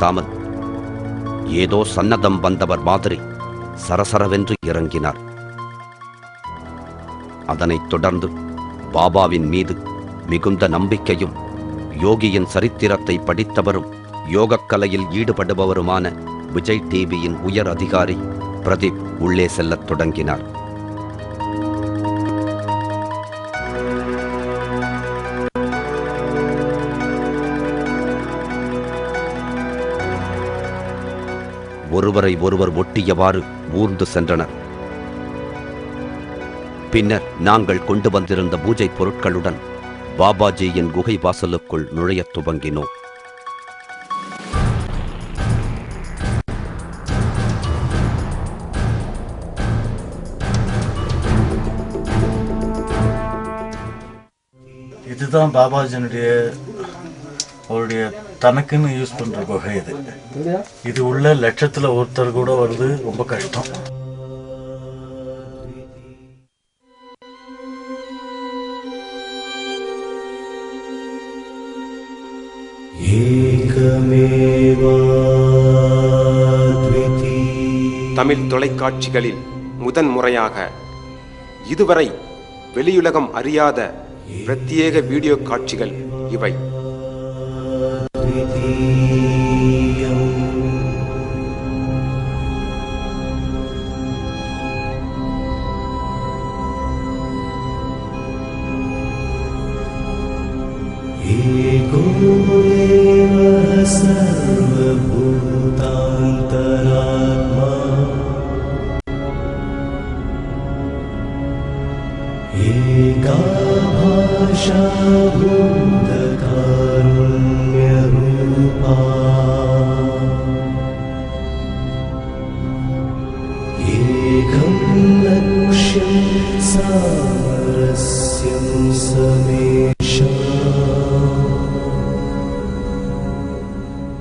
தாமல் ஏதோ சன்னதம் வந்தவர் மாதிரி சரசரவென்று இறங்கினார். அதனைத் தொடர்ந்து பாபாவின் மீது மிகுந்த நம்பிக்கையும் யோகியின் சரித்திரத்தை படித்தவரும் யோகக்கலையில் ஈடுபடுபவருமான விஜய் டிவியின் உயர் அதிகாரி பிரதீப் உள்ளே செல்லத் தொடங்கினார். ஒருவரை ஒருவர் ஒட்டியவாறு ஊர்ந்து சென்றனர். பின்னர் நாங்கள் கொண்டு வந்திருந்த பூஜை பொருட்களுடன் பாபாஜியின் குகை வாசலுக்குள் நுழையத் துவங்கினோம். இதுதான் பாபாஜினுடைய அவருடைய தனக்குன்னு யூஸ் பண்ற குகை. இது உள்ள லட்சத்துல ஒருத்தர் கூட வருது, ரொம்ப கஷ்டம். தமிழ் தொலைக்காட்சிகளில் முதன் முறையாக இதுவரை வெளியுலகம் அறியாத பிரத்யேக வீடியோ காட்சிகள் இவை.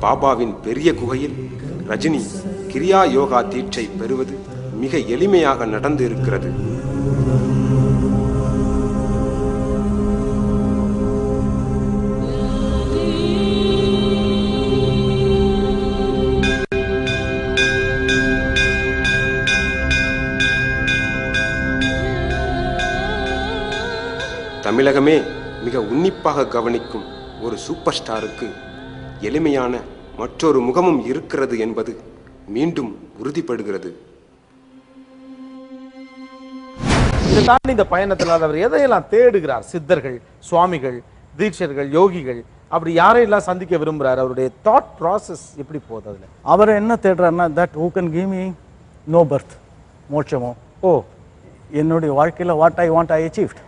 பாபாவின் பெரிய குகையில் ரஜினி கிரியா யோகா தீட்சை பெறுவது மிக எளிமையாக நடந்து இருக்கிறது. தமிழகமே மிக உன்னிப்பாக கவனிக்கும் ஒரு சூப்பர் ஸ்டாருக்கு எளிமையான மற்றொரு முகமும் இருக்கிறது என்பது மீண்டும் உறுதிப்படுகிறது. இதை தாண்டி இந்த பயணத்தில் அவர் எதையெல்லாம் தேடுகிறார்? சித்தர்கள், சுவாமிகள், தீட்சர்கள், யோகிகள், அப்படி யாரையெல்லாம் சந்திக்க விரும்புகிறார்? அவருடைய தாட் ப்ராசஸ் எப்படி போகுது? அதில் அவர் என்ன தேடுறாருன்னா, that who can give me no birth, மோட்சமோ. என்னுடைய வாழ்க்கையில் what I want I achieved.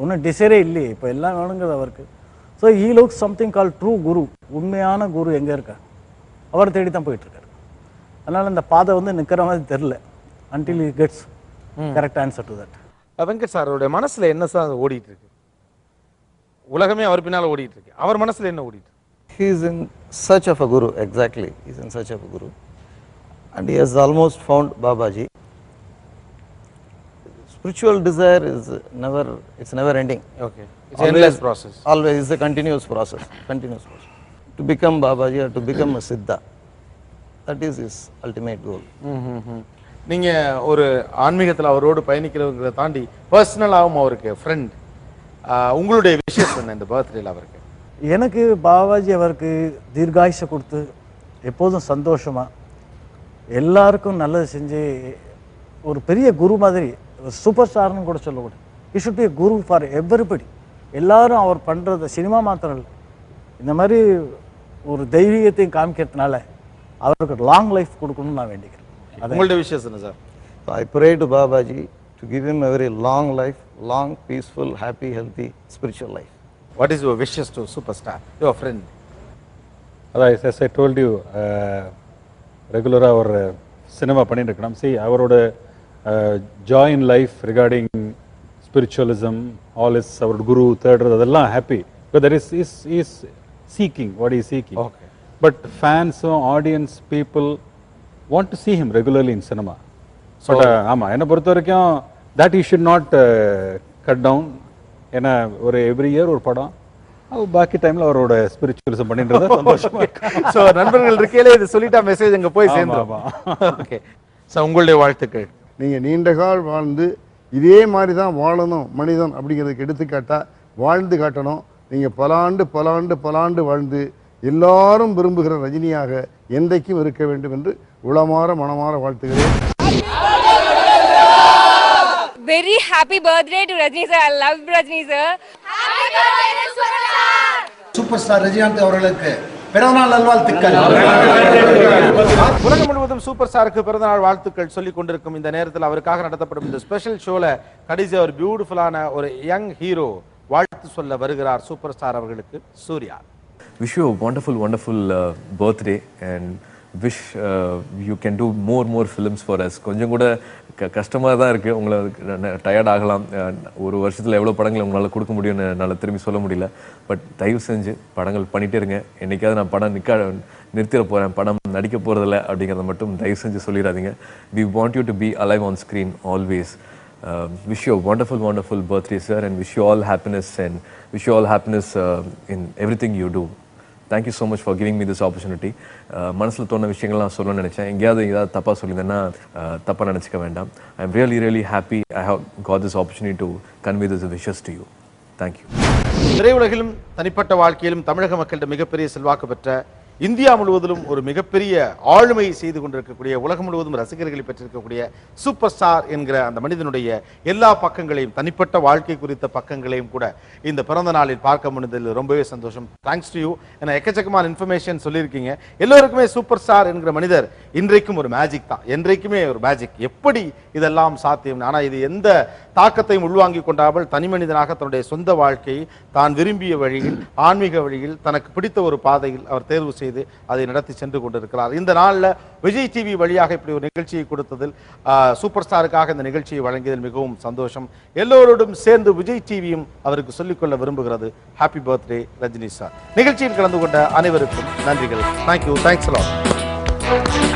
ஒன்றும் டிசைரே இல்லையே, இப்போ எல்லாம் வேணுங்கிறது அவருக்கு. So he looks something call true guru. உண்மையான குரு எங்கே இருக்கா, அவரை தேடி தான் போயிட்டுருக்காரு. அதனால் இந்த பாதை வந்து நிற்கிற மாதிரி தெரில until he gets correct answer to that. Venkat sir அவருடைய மனசில் என்ன சார் ஓடிட்டு இருக்கு? உலகமே அவர் பின்னால் ஓடிட்டு இருக்கு, அவர் மனசில் என்ன ஓடிட்டு இருக்கு? He is in search of a guru, exactly. He is in search of a guru. And he has almost found Babaji. Spiritual desire is never ending. Okay. It's an endless process. Always is a continuous process. To become Babaji or to become a Siddha, that is his ultimate goal. நீங்கள் ஒரு ஆன்மீகத்தில் அவரோடு பயணிக்கிறவங்கிறத தாண்டி பர்சனலாகவும் அவருக்கு friend, உங்களுடைய விஷயம் என்ன இந்த பர்த்டேல அவருக்கு? எனக்கு பாபாஜி அவருக்கு தீர்காயுசை கொடுத்து எப்போதும் சந்தோஷமாக எல்லாருக்கும் நல்லது செஞ்சு ஒரு பெரிய குரு மாதிரி, சூப்பர் ஸ்டார்னு கூட சொல்லக்கூடாது. இ should be Guru for everybody. எல்லாரும் அவர் பண்ணுறது சினிமா மாத்திரம் இல்லை, இந்த மாதிரி ஒரு தெய்வீகத்தையும் காமிக்கிறதுனால அவருக்கு லாங் லைஃப் கொடுக்கணும்னு நான் வேண்டிக்கிறேன். உங்களுடைய விஷயம் என்ன sir? I pray to Babaji to give him a very long life, long, peaceful, happy, healthy, spiritual life. What is your wishes to superstar, your friend? As I told you, ரெகுலராக ஒரு cinema பண்ணிட்டு இருக்கணும். See, அவரோட joy in life regarding spiritualism, all is our guru, third, அதெல்லாம் happy. But there is seeking, what he is seeking. Okay. But fans, audience, people want to see him regularly in cinema. So, ஆமாம், என்னை பொறுத்த வரைக்கும் that he should not cut down. ஏன்னா ஒரு every year ஒரு படம், பாக்கி டைம்ல அவரோட ஸ்பிரிச்சுவலிசம் பண்ணிட்டு இருந்தா சந்தோஷமா இருக்கு. ஸோ நண்பர்கள் இருக்கையிலே இது சொல்லிட்டா மெசேஜ் அங்கே போய் சேர்ந்துடும். ஓகே சார், உங்களுடைய வாழ்த்துக்கள். நீங்கள் நீண்ட கால் வாழ்ந்து இதே மாதிரி தான் வாழணும் மனிதன் அப்படிங்கிறதுக்கு எடுத்துக்காட்டா வாழ்ந்து காட்டணும். நீங்கள் பல ஆண்டு வாழ்ந்து எல்லாரும் விரும்புகிற ரஜினியாக என்றைக்கும் இருக்க வேண்டும் என்று உளமாற மனமாற வாழ்த்துகிறேன். Very happy birthday to Rajni sir. I love Rajni sir. Happy birthday superstar. Super star Rajinikanth அவர்களுக்கு பிறந்தநாள் நல்வாழ்த்துக்கள். உலகம் முழுவதும் சூப்பர் ஸ்டாருக்கு பிறந்தநாள் வாழ்த்துக்கள் சொல்லிக் கொண்டிருக்கும் இந்த நேரத்தில் அவருக்காக நடத்தப்படும் இந்த ஸ்பெஷல் ஷோல கடைசி ஒரு பியூட்டிஃபுல்லான ஒரு யங் ஹீரோ வாழ்த்து சொல்ல வருகிறார் சூப்பர் ஸ்டார் அவர்களுக்கு. Surya. Wish you a wonderful birthday and wish you can do more films for us. கொஞ்சம் கூட கஷ்டமாக தான் இருக்குது, உங்களை டயர்ட் ஆகலாம். ஒரு வருஷத்தில் எவ்வளோ படங்கள் உங்களால் கொடுக்க முடியும்னு என்னால் திரும்பி சொல்ல முடியல. பட் தயவு செஞ்சு படங்கள் பண்ணிகிட்டே இருங்க. என்றைக்காவது நான் படம் நிறுத்திட போகிறேன், படம் நடிக்க போகிறதில்ல அப்படிங்கிறத மட்டும் தயவு செஞ்சு சொல்லிடாதீங்க. We want you to be alive on screen always. Wish you a wonderful birthday, sir, and wish you all happiness in everything you do. Thank you so much for giving me this opportunity. மனசில் தோணுன விஷயங்கள் நான் சொல்லணும்னு நினச்சேன். எங்கேயாவது தப்பாக சொல்லியிருந்தேன்னா தப்பாக நினச்சிக்க வேண்டாம். I am really happy I have got this opportunity to convey this wishes to you. Thank you. திரையுலகிலும் தனிப்பட்ட வாழ்க்கையிலும் தமிழக மக்களிடம் மிகப்பெரிய செல்வாக்கு பெற்ற, இந்தியா முழுவதிலும் ஒரு மிகப்பெரிய ஆளுமை செய்து கொண்டிருக்கக்கூடிய, உலகம் முழுவதும் ரசிகர்களை பெற்றிருக்கக்கூடிய சூப்பர் ஸ்டார் என்கிற அந்த மனிதனுடைய எல்லா பக்கங்களையும், தனிப்பட்ட வாழ்க்கை குறித்த பக்கங்களையும் கூட இந்த பிறந்த நாளில் பார்க்க முடிந்ததில் ரொம்பவே சந்தோஷம். Thanks to you. ஏன்னா எக்கச்சக்கமான இன்ஃபர்மேஷன் சொல்லியிருக்கீங்க. எல்லோருக்குமே சூப்பர் ஸ்டார் என்கிற மனிதர் இன்றைக்கும் ஒரு மேஜிக் தான், என்றைக்குமே ஒரு மேஜிக். எப்படி இதெல்லாம் சாத்தியம்? ஆனால் இது எந்த தாக்கத்தையும் உள்வாங்கி கொண்டாமல் தனி மனிதனாக தன்னுடைய சொந்த வாழ்க்கையை தான் விரும்பிய வழியில், ஆன்மீக வழியில், தனக்கு பிடித்த ஒரு பாதையில் அவர் தேர்வு செய்து அதை நடத்தி சென்று கொண்டிருக்கிறார். இந்த நாளில் விஜய் டிவி வழியாக இப்படி ஒரு நிகழ்ச்சியை கொடுத்ததில், சூப்பர் ஸ்டாருக்காக இந்த நிகழ்ச்சியை வழங்கியதில் மிகவும் சந்தோஷம். எல்லோரோடும் சேர்ந்து விஜய் டிவியும் அவருக்கு சொல்லிக்கொள்ள விரும்புகிறது ஹாப்பி பர்த்டே ரஜினி சார். நிகழ்ச்சியில் கலந்து கொண்ட அனைவருக்கும் நன்றிகள். தேங்க்யூ. Thanks a lot.